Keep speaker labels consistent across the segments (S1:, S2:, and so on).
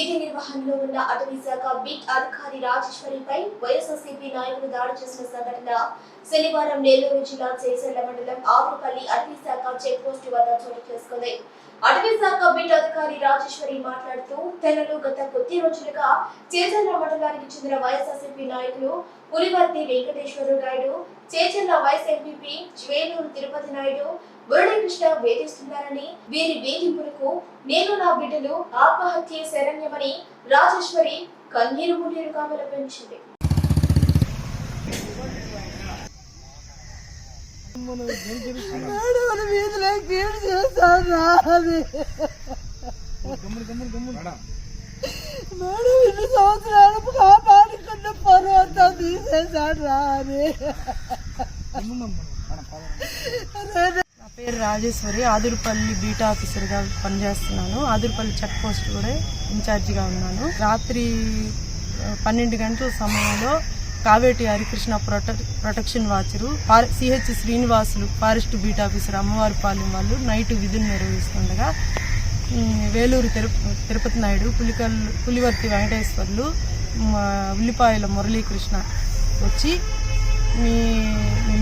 S1: విధి నిర్వహణలో ఉన్న అటవీ శాఖ బీట్ అధికారి రాజేశ్వరిపై వైఎస్ఆర్సీపీ నాయకులు దాడి చేసిన సంఘటన శనివారం నెల్లూరు జిల్లా చేచెర్ల మండలం ఆదురుపల్లి అటవీ శాఖ చెక్ పోస్ట్ వద్ద చోటు చేసుకుంది. అటవీ శాఖ బీట్ అధికారి రాజేశ్వరి మాట్లాడుతూ తెలంగాణ గత కొద్ది రోజులుగా చేచెర్ల మండలానికి చెందిన వైఎస్ఆర్సీపీ నాయకులు పులివర్తి వెంకటేశ్వర నాయుడు, చేచెర్ల వైస్ ఎంపీపీ వేలూరు తిరుపతి నాయుడు, మురళీకృష్ణ వేధిస్తున్నారని, వీరి వేధింపులకు నేను నా బిడ్డలు ఆత్మహత్య శరణ్యమని రాజేశ్వరి కన్నీరు మున్నీరుగా విలపించింది.
S2: నా పేరు రాజేశ్వరి, ఆదురుపల్లి బీటా ఆఫీసర్గా పనిచేస్తున్నాను. ఆదురుపల్లి చెక్ పోస్ట్ కూడా ఇన్ఛార్జిగా ఉన్నాను. రాత్రి 12 గంటల సమయంలో Kaveti Harikrishna protection watcher, CH Srinivasulu forest beat officer Ammavaripalem వాళ్ళు నైట్ విధులు నిర్వహిస్తుండగా వేలూరు తిరుపతి నాయుడు, పులివర్తి వెంకటేశ్వర్లు, ఉల్లిపాయల మురళీకృష్ణ వచ్చి మీ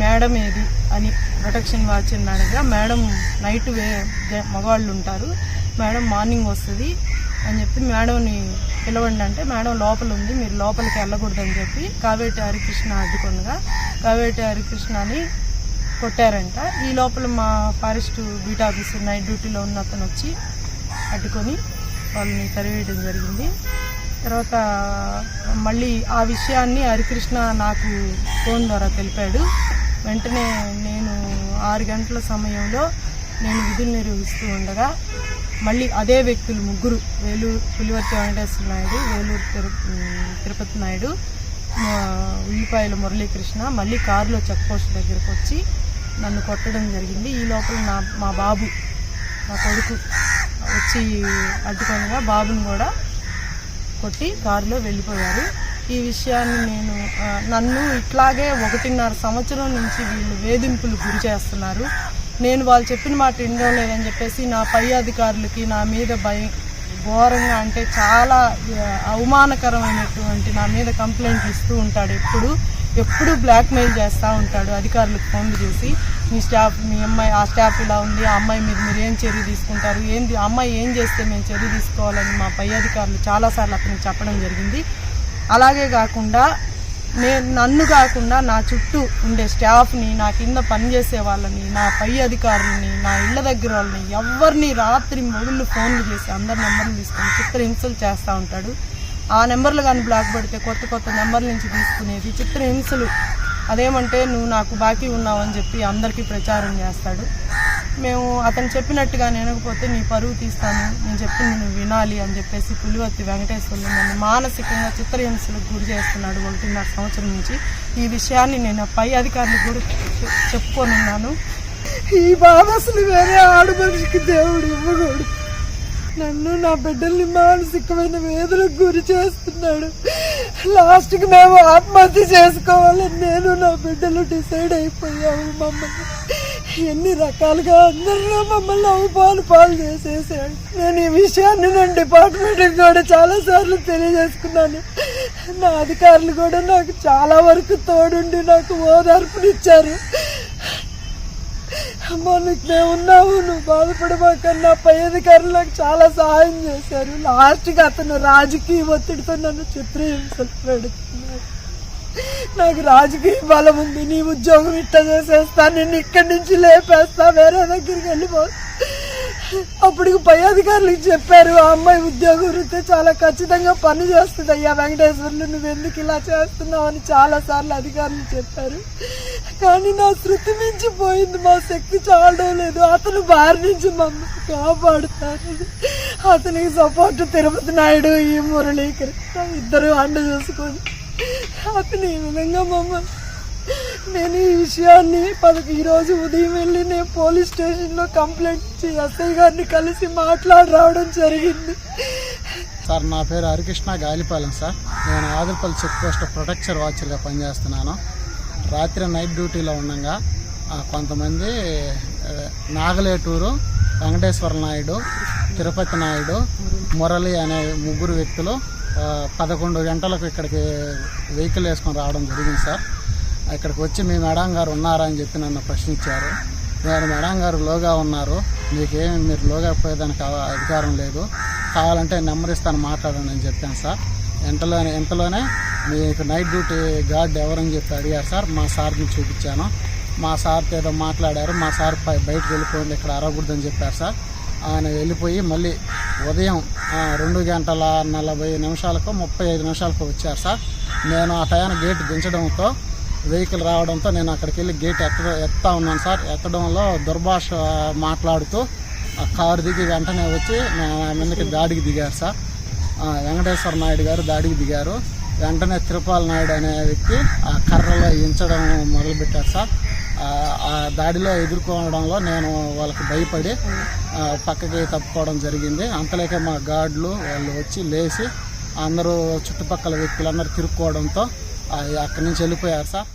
S2: మేడం ఏది అని ప్రొటెక్షన్ వాచర్ని అడగా, మేడం నైట్ మగవాళ్ళు ఉంటారు, మేడం మార్నింగ్ వస్తుంది అని చెప్పి మేడంని పిలవండి అంటే, మేడం లోపల ఉంది, మీరు లోపలికి వెళ్ళకూడదని చెప్పి కావేటి హరికృష్ణ అడ్డుకొనగా కావేటి హరికృష్ణని కొట్టారంట. ఈ లోపల మా ఫారెస్ట్ బీట్ ఆఫీసర్ నైట్ డ్యూటీలో ఉన్న అతను వచ్చి అడ్డుకొని వాళ్ళని తరివేయడం జరిగింది. తర్వాత మళ్ళీ ఆ విషయాన్ని హరికృష్ణ నాకు ఫోన్ ద్వారా తెలిపాడు. వెంటనే నేను 6 గంటల సమయంలో నేను విధులు నిర్వహిస్తూ ఉండగా మళ్ళీ అదే వ్యక్తులు ముగ్గురు, పులివర్తి వెంకటేశ్వర నాయుడు, వేలూరు తిరుపతి నాయుడు, ఉల్లిపాయల మురళీకృష్ణ మళ్ళీ కారులో చెక్ పోస్ట్ దగ్గరకు వచ్చి నన్ను కొట్టడం జరిగింది. ఈ లోపల మా బాబు, మా కొడుకు వచ్చి అడ్డుకొనగా బాబుని కూడా కొట్టి కారులో వెళ్ళిపోయారు. ఈ విషయాన్ని నన్ను ఇట్లాగే 1.5 సంవత్సరం నుంచి వీళ్ళు వేధింపులు గురి చేస్తున్నారు. నేను వాళ్ళు చెప్పిన మాట వినడం లేదని చెప్పేసి నా పై అధికారులకి నా మీద ఘోరంగా, అంటే చాలా అవమానకరమైనటువంటి నా మీద కంప్లైంట్లు ఇస్తూ ఉంటాడు. ఎప్పుడు బ్లాక్మెయిల్ చేస్తూ ఉంటాడు అధికారులకు ఫోన్లు చేసి, మీ స్టాఫ్, మీ అమ్మాయి, ఆ స్టాఫ్ ఇలా ఉంది, ఆ అమ్మాయి మీద మీరు ఏం చర్య తీసుకుంటారు, ఏంది అమ్మాయి ఏం చేస్తే మేము చర్య తీసుకోవాలని మా పై అధికారులు చాలాసార్లు అతనికి చెప్పడం జరిగింది. అలాగే కాకుండా నన్ను కాకుండా నా చుట్టూ ఉండే స్టాఫ్ని, నా కింద పనిచేసే వాళ్ళని, నా పై అధికారులని, నా ఇళ్ల దగ్గర వాళ్ళని, ఎవరిని రాత్రి మొగుళ్ళు ఫోన్లు చేసి అందరి నెంబర్లు తీసుకొని చిత్రహింసలు చేస్తూ ఉంటాడు. ఆ నెంబర్లు కానీ బ్లాక్ పడితే కొత్త నెంబర్ల నుంచి తీసుకునేది చిత్రహింసలు. అదేమంటే నువ్వు నాకు బాకీ ఉన్నావని చెప్పి అందరికీ ప్రచారం చేస్తాడు. మేము అతను చెప్పినట్టుగా వినకపోతే నీ పరువు తీస్తాను, నేను చెప్పింది నువ్వు వినాలి అని చెప్పేసి పులివర్తి వెంకటేశ్వర్లు నన్ను మానసికంగా చిత్రహింసలకు గురి చేస్తున్నాడు 1.5 సంవత్సరం నుంచి. ఈ విషయాన్ని నేను పై అధికారులకు కూడా చెప్పుకొనున్నాను.
S3: ఈ బాధ అసలు వేరే ఆడు మనిషికి దేవుడు ఇవ్వకూడదు. నన్ను నా బిడ్డల్ని మానసికమైన వేదనకు గురి చేస్తున్నాడు. లాస్ట్కి మేము ఆత్మహత్య చేసుకోవాలని నేను నా బిడ్డలు డిసైడ్ అయిపోయాము. మమ్మల్ని ఎన్ని రకాలుగా అందరిలో మమ్మల్ని అవమాన పాలు చేసేసాడు. నేను ఈ విషయాన్ని నేను డిపార్ట్మెంట్కి కూడా చాలాసార్లు తెలియజేసుకున్నాను. నా అధికారులు కూడా నాకు చాలా వరకు తోడుండి నాకు ఓదార్పునిచ్చారు. అమ్మా నీకు మేము ఉన్నాము, నువ్వు బాధపడమాకన్నా పై అధికారులు నాకు చాలా సహాయం చేశారు. లాస్ట్గా అతను రాజకీయ ఒత్తిడితో నన్ను చిత్రహింసలు పెడుతున్నాడు. నాకు రాజకీయ బలం ఉంది, నీ ఉద్యోగం ఇట్లా చేసేస్తా, నేను ఇక్కడి నుంచి లేపేస్తా, వేరే దగ్గరికి వెళ్ళిపో. అప్పటికి పై అధికారులకు చెప్పారు, ఆ అమ్మాయి ఉద్యోగం వృత్తే చాలా ఖచ్చితంగా పని చేస్తుంది అయ్యా వెంకటేశ్వర్లు, నువ్వు ఎందుకు ఇలా చేస్తున్నావు అని చాలాసార్లు అధికారులు చెప్పారు. కానీ నా శృతి మించిపోయింది, మా శక్తి చాలడం లేదు. అతను బారి నుంచి మమ్మల్ని కాపాడుతారు. అతనికి సపోర్ట్ తిరుపతి నాయుడు, ఈ మురళీకృష్ణ ఇద్దరు అండ చూసుకొని అతను ఈ విధంగా మమ్మల్ని. నేను ఈ విషయాన్ని ఈరోజు ఉదయం వెళ్ళి నేను పోలీస్ స్టేషన్లో కంప్లైంట్ ఇచ్చి ఎస్ఐ గారిని కలిసి మాట్లాడి రావడం జరిగింది.
S4: సార్ నా పేరు హరికృష్ణ గాలిపాలెం సార్. నేను ఆదురుపల్లి చెక్ పోస్ట్ ప్రొటెక్షన్ వాచర్గా పనిచేస్తున్నాను. రాత్రి నైట్ డ్యూటీలో ఉండగా కొంతమంది నాగలేటూరు, వెంకటేశ్వర నాయుడు, తిరుపతి నాయుడు, మురళి అనే ముగ్గురు వ్యక్తులు 11 గంటలకు ఇక్కడికి వెహికల్ వేసుకొని రావడం జరిగింది సార్. ఇక్కడికి వచ్చి మీ మేడం గారు ఉన్నారా అని చెప్పి నన్ను ప్రశ్నించారు. నేను మేడం గారు లోగా ఉన్నారు, మీరు లోగా పోయేదానికి అధికారం లేదు, కావాలంటే నెంబర్ ఇస్తాను మాట్లాడండి అని చెప్పాను సార్. ఇంతలోనే మీకు నైట్ డ్యూటీ గార్డ్ ఎవరని చెప్పి అడిగారు సార్. మా సార్ని చూపించాను. మా సార్తో ఏదో మాట్లాడారు. మా సార్ బయటకు వెళ్ళిపోయింది, ఇక్కడ అరవకూడదని చెప్పారు సార్. ఆయన వెళ్ళిపోయి మళ్ళీ ఉదయం 2:40 35 నిమిషాలకు వచ్చారు సార్. నేను ఆ టయాన్ని గేట్ దించడంతో వెహికల్ రావడంతో నేను అక్కడికి వెళ్ళి గేట్ ఎత్తా ఉన్నాను సార్. ఎత్తడంలో దుర్భాష మాట్లాడుతూ ఆ కారు దిగి వెంటనే వచ్చి నా మీదకి దాడికి దిగారు సార్. వెంకటేశ్వర నాయుడు గారు దాడికి దిగారు. వెంటనే తిరుపాల నాయుడు అనే వ్యక్తి ఆ కర్రలో ఎంచడం మొదలుపెట్టారు సార్. ఆ దాడిలో ఎదుర్కోవడంలో నేను వాళ్ళకి భయపడి పక్కకి తప్పుకోవడం జరిగింది. అంతలేకే మా గార్డులు వాళ్ళు వచ్చి లేచి అందరూ చుట్టుపక్కల వ్యక్తులందరూ తిరుక్కోవడంతో అక్కడి నుంచి వెళ్ళిపోయారు సార్.